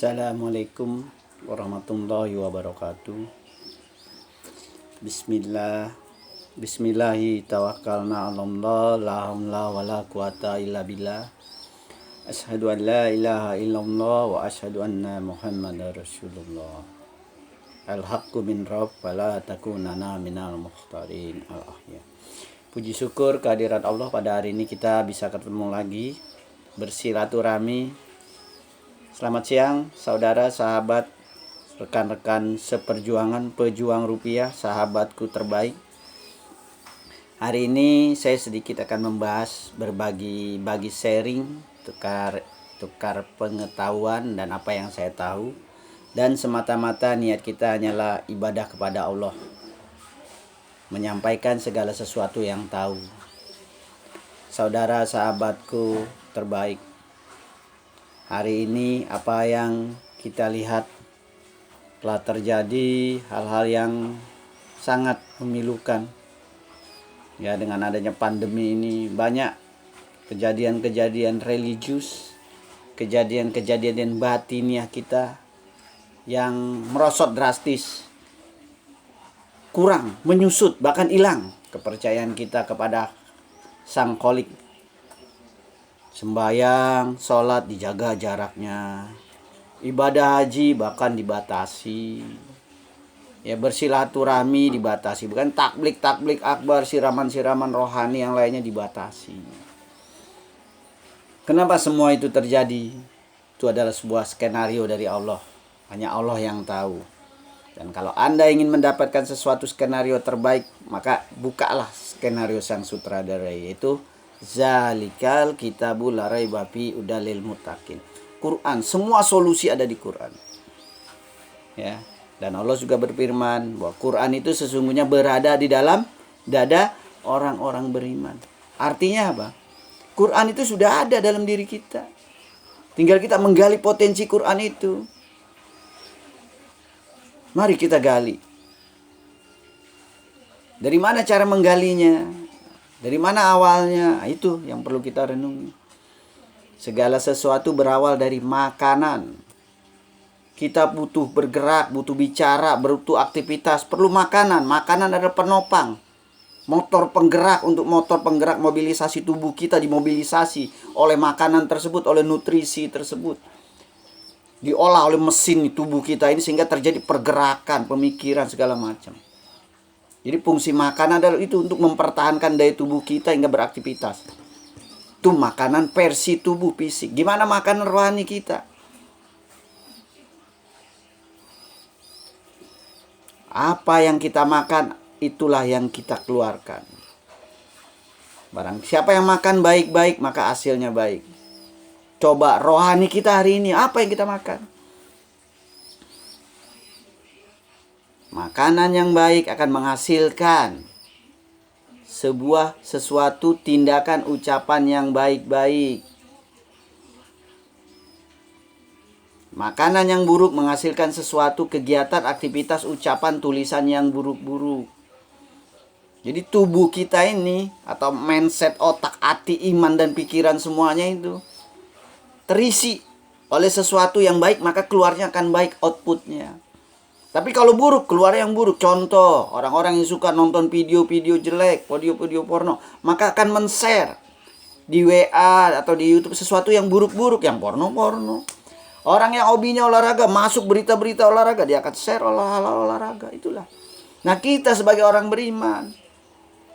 Assalamualaikum warahmatullahi wabarakatuh. Bismillah. Bismillahi tawakkalna 'alallah, la haula wala quwata illa billah. Asyhadu an la ilaha illallah wa asyhadu anna Muhammadar Rasulullah. Al-haqqu min rabb wa la takunanna minal mukhtarin al-ahya. Puji syukur kehadirat Allah, pada hari ini kita bisa ketemu lagi bersilaturahmi. Selamat siang saudara, sahabat, rekan-rekan seperjuangan, pejuang rupiah, sahabatku terbaik. Hari ini saya sedikit akan membahas, berbagi sharing, tukar pengetahuan dan apa yang saya tahu. Dan semata-mata niat kita hanyalah ibadah kepada Allah, menyampaikan segala sesuatu yang tahu. Saudara, sahabatku terbaik, hari ini apa yang kita lihat telah terjadi hal-hal yang sangat memilukan. Ya, dengan adanya pandemi ini banyak kejadian-kejadian religius, kejadian-kejadian batiniah kita yang merosot drastis, kurang, menyusut, bahkan hilang kepercayaan kita kepada Sang Kholik. Sembayang, sholat dijaga jaraknya, ibadah haji bahkan dibatasi, ya, bersilaturahmi dibatasi, bukan takblik akbar, siraman rohani yang lainnya dibatasi. Kenapa semua itu terjadi? Itu adalah sebuah skenario dari Allah, hanya Allah yang tahu. Dan kalau Anda ingin mendapatkan sesuatu skenario terbaik, maka bukalah skenario sang sutradara, yaitu Zalikal kitabul la raiba fi udalil muttaqin. Quran, semua solusi ada di Quran. Ya, dan Allah juga berfirman bahwa Quran itu sesungguhnya berada di dalam dada orang-orang beriman. Artinya apa? Quran itu sudah ada dalam diri kita. Tinggal kita menggali potensi Quran itu. Mari kita gali. Dari mana cara menggalinya? Dari mana awalnya? Itu yang perlu kita renungi. Segala sesuatu berawal dari makanan. Kita butuh bergerak, butuh bicara, butuh aktivitas, perlu makanan. Makanan adalah penopang, motor penggerak. Untuk motor penggerak mobilisasi tubuh kita dimobilisasi oleh makanan tersebut, oleh nutrisi tersebut. Diolah oleh mesin tubuh kita ini sehingga terjadi pergerakan, pemikiran, segala macam. Jadi fungsi makanan adalah itu, untuk mempertahankan daya tubuh kita hingga beraktivitas. Itu makanan versi tubuh fisik. Gimana makanan rohani kita? Apa yang kita makan, itulah yang kita keluarkan. Barang siapa yang makan baik-baik, maka hasilnya baik. Coba rohani kita hari ini, apa yang kita makan? Makanan yang baik akan menghasilkan sesuatu tindakan ucapan yang baik-baik. Makanan yang buruk menghasilkan sesuatu kegiatan, aktivitas, ucapan, tulisan yang buruk-buruk. Jadi tubuh kita ini, atau mindset, otak, hati, iman, dan pikiran semuanya itu terisi oleh sesuatu yang baik, maka keluarnya akan baik outputnya. Tapi kalau buruk, keluar yang buruk. Contoh, orang-orang yang suka nonton video-video jelek, video-video porno, maka akan men-share di WA atau di YouTube sesuatu yang buruk-buruk, yang porno-porno. Orang yang hobinya olahraga, masuk berita-berita olahraga, dia akan share olahraga. Itulah. Nah, kita sebagai orang beriman,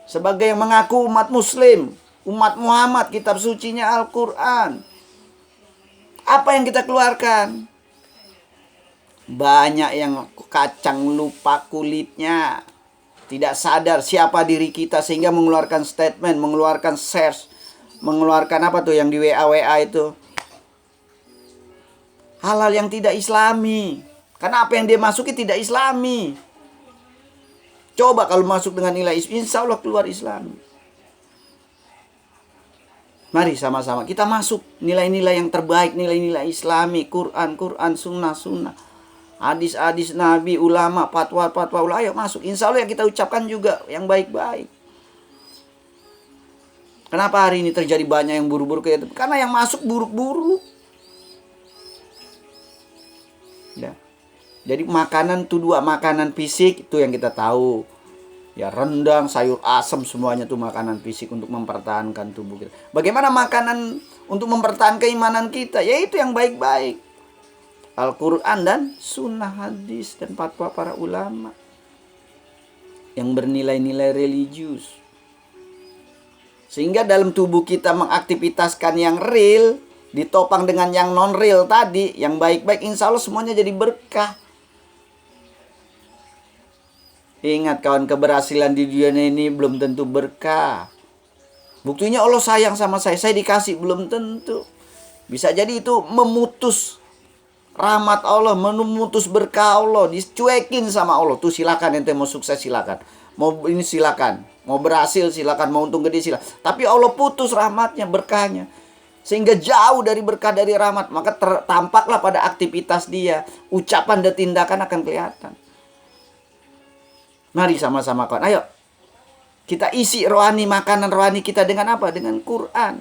sebagai yang mengaku umat muslim, umat Muhammad, kitab sucinya Al-Quran, apa yang kita keluarkan? Banyak yang kacang lupa kulitnya, tidak sadar siapa diri kita, sehingga mengeluarkan statement, mengeluarkan shares, mengeluarkan apa tuh yang di WA itu, hal-hal yang tidak islami. Karena apa yang dia masuki tidak islami. Coba kalau masuk dengan nilai insya Allah keluar islami. Mari sama-sama kita masuk nilai-nilai yang terbaik, nilai-nilai islami, Quran, sunnah, hadis Nabi, ulama, fatwa ulama. Ayo masuk. Insya Allah yang kita ucapkan juga yang baik-baik. Kenapa hari ini terjadi banyak yang buruk-buruk? Karena yang masuk buruk-buruk. ada. Jadi makanan itu dua, makanan fisik itu yang kita tahu. Ya rendang, sayur asem semuanya tuh makanan fisik untuk mempertahankan tubuh kita. Bagaimana makanan untuk mempertahankan keimanan kita? Yaitu yang baik-baik. Al-Quran dan sunnah hadis dan fatwa para ulama. Yang bernilai-nilai religius. Sehingga dalam tubuh kita mengaktivitaskan yang real, ditopang dengan yang non-real tadi, yang baik-baik, insya Allah semuanya jadi berkah. Ingat kawan, keberhasilan di dunia ini belum tentu berkah. Buktinya Allah sayang sama saya dikasih belum tentu. Bisa jadi itu memutus rahmat Allah, memutus berkah Allah, dicuekin sama Allah. Tuh silakan ente mau sukses silakan. Mau ini silakan, mau berhasil silakan, mau untung gede silakan. Tapi Allah putus rahmatnya, berkahnya. Sehingga jauh dari berkah dari rahmat, maka tampaklah pada aktivitas dia, ucapan dan tindakan akan kelihatan. Mari sama-sama kawan, ayo kita isi rohani, makanan rohani kita dengan apa? Dengan Quran.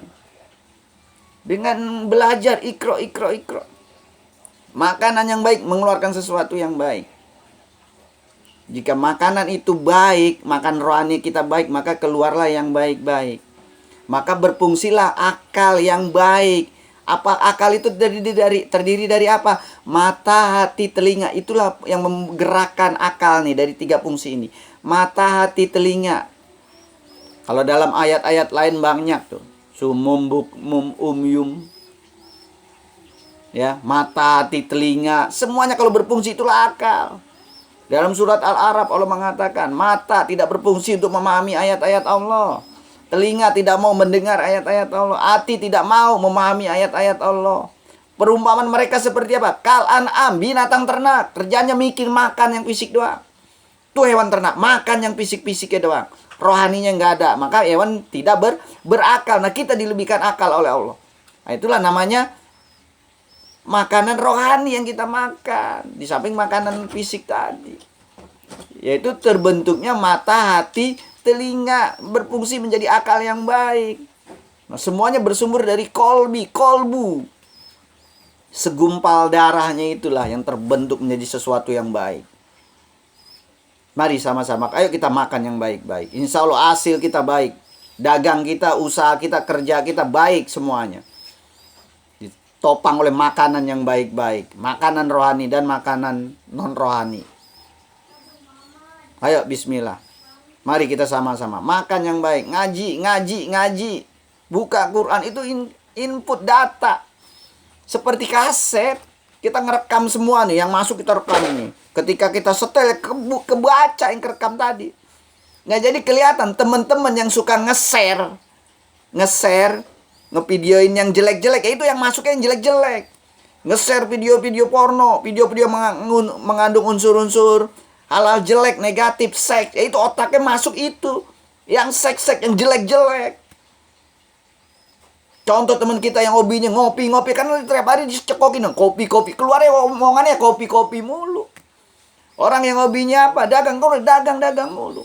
Dengan belajar ikro. Makanan yang baik mengeluarkan sesuatu yang baik. Jika makanan itu baik, makan rohani kita baik, maka keluarlah yang baik-baik. Maka berfungsilah akal yang baik. Apa akal itu terdiri dari apa? Mata, hati, telinga. Itulah yang menggerakkan akal nih dari 3 fungsi ini. Mata, hati, telinga. Kalau dalam ayat-ayat lain banyak tuh. Sumum, bukmum, umyum. Ya, mata, hati, telinga. Semuanya kalau berfungsi itulah akal. Dalam surat Al-A'raf Allah mengatakan, mata tidak berfungsi untuk memahami ayat-ayat Allah. Telinga tidak mau mendengar ayat-ayat Allah. Hati tidak mau memahami ayat-ayat Allah. Perumpamaan mereka seperti apa? Kal an'am, binatang ternak. Kerjanya mikir makan yang fisik doang. Tuh hewan ternak, makan yang fisik-fisiknya doang. Rohaninya nggak ada. Maka hewan tidak berakal. Nah kita dilebihkan akal oleh Allah. Nah itulah namanya makanan rohani yang kita makan. Di samping makanan fisik tadi. Yaitu terbentuknya mata, hati, telinga, berfungsi menjadi akal yang baik. Nah, semuanya bersumber dari kolbu. Segumpal darahnya itulah yang terbentuk menjadi sesuatu yang baik. Mari sama-sama, ayo kita makan yang baik-baik. Insya Allah hasil kita baik. Dagang kita, usaha kita, kerja kita baik semuanya. Ditopang oleh makanan yang baik-baik. Makanan rohani dan makanan non-rohani. Ayo bismillah. Mari kita sama-sama makan yang baik, ngaji. Buka Quran itu input data. Seperti kaset, kita ngerekam semua nih, yang masuk kita rekam ini. Ketika kita setel, kebaca yang kerekam tadi. Nah jadi kelihatan teman-teman yang suka nge-share, ngevideoin yang jelek-jelek, ya itu yang masuknya yang jelek-jelek. Nge-share video-video porno, video-video mengandung unsur-unsur halal jelek, negatif, seks. Ya itu otaknya masuk itu. Yang seks, yang jelek-jelek. Contoh teman kita yang hobinya ngopi-ngopi. Kan tiap hari dicekokin. Kopi-kopi. Keluarnya omongannya kopi-kopi mulu. Orang yang hobinya apa? Dagang mulu.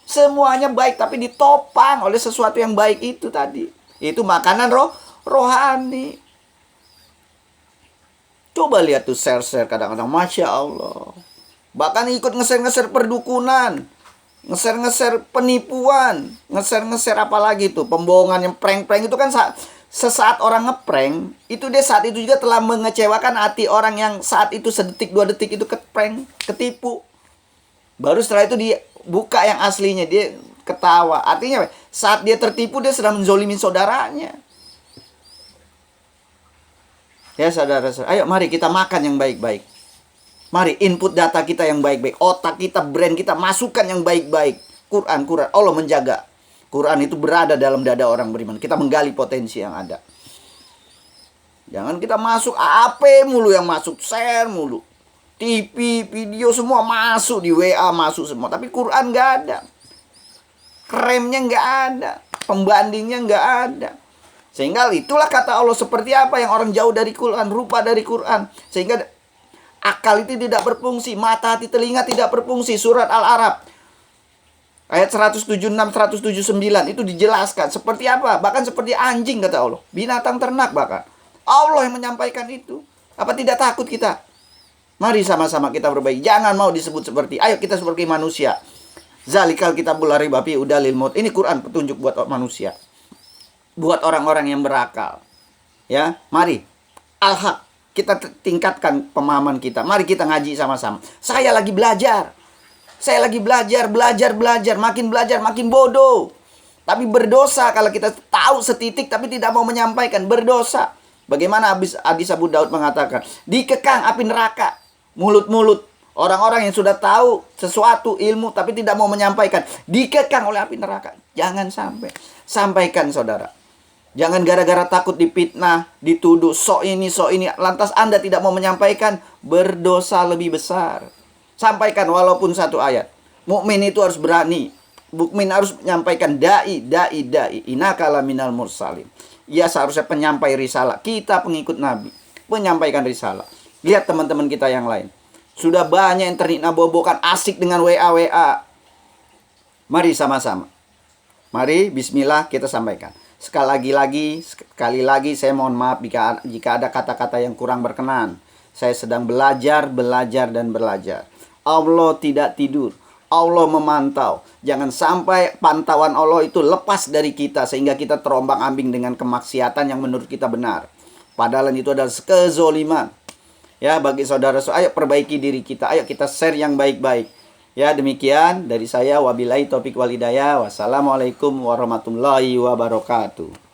Semuanya baik. Tapi ditopang oleh sesuatu yang baik itu tadi. Itu makanan rohani. Coba lihat tuh share-share kadang-kadang. Masya Allah. Bahkan ikut nge-share perdukunan, nge-share penipuan, nge-share apalagi tuh, pembohongan yang prank-prank itu kan sesaat orang nge-prank, itu dia saat itu juga telah mengecewakan hati orang yang saat itu sedetik 2 detik itu ke-prank, ketipu. Baru setelah itu dibuka yang aslinya, dia ketawa. Artinya saat dia tertipu dia sedang menzolimi saudaranya. Ya saudara-saudara, ayo mari kita makan yang baik-baik. Mari input data kita yang baik-baik. Otak kita, brain kita, masukkan yang baik-baik. Quran. Allah menjaga. Quran itu berada dalam dada orang beriman. Kita menggali potensi yang ada. Jangan kita masuk AP mulu yang masuk. Share mulu. TV, video semua masuk. Di WA masuk semua. Tapi Quran nggak ada. Remnya nggak ada. Pembandingnya nggak ada. Sehingga itulah kata Allah seperti apa yang orang jauh dari Quran. Rupa dari Quran. Sehingga akal itu tidak berfungsi, mata, hati, telinga tidak berfungsi. Surat Al-A'raf ayat 176, 179 itu dijelaskan seperti apa. Bahkan seperti anjing kata Allah, binatang ternak bahkan. Allah yang menyampaikan itu. Apa tidak takut kita? Mari sama-sama kita perbaiki. Jangan mau disebut seperti, ayo kita seperti manusia. Zalikal kitabul la raiba fihi hudal lil muttaqin. Ini Quran petunjuk buat manusia. Buat orang-orang yang berakal. Ya, mari. Al-haq. Kita tingkatkan pemahaman kita. Mari kita ngaji sama-sama. Saya lagi belajar. Saya lagi belajar. Makin belajar, makin bodoh. Tapi berdosa kalau kita tahu setitik tapi tidak mau menyampaikan. Berdosa. Bagaimana hadis Abu Daud mengatakan, dikekang api neraka. Mulut-mulut orang-orang yang sudah tahu sesuatu ilmu tapi tidak mau menyampaikan, dikekang oleh api neraka. Jangan sampai. Sampaikan, saudara. Jangan gara-gara takut dipitnah, dituduh sok ini, lantas Anda tidak mau menyampaikan, berdosa lebih besar. Sampaikan walaupun satu ayat. Mukmin itu harus berani. Mukmin harus menyampaikan dai. Innaka laminal mursalin. Ia seharusnya penyampai risalah. Kita pengikut Nabi, menyampaikan risalah. Lihat teman-teman kita yang lain. Sudah banyak yang ternikna-bobokan, asik dengan WA. Mari sama-sama. Mari bismillah kita sampaikan. Sekali lagi saya mohon maaf jika ada kata-kata yang kurang berkenan. Saya sedang belajar. Allah tidak tidur. Allah memantau. Jangan sampai pantauan Allah itu lepas dari kita sehingga kita terombang-ambing dengan kemaksiatan yang menurut kita benar. Padahal itu adalah kezoliman. Ya, bagi saudara, ayo perbaiki diri kita. Ayo kita share yang baik-baik. Ya, demikian dari saya. Wabillahi taufiq wal hidayah. Wassalamualaikum warahmatullahi wabarakatuh.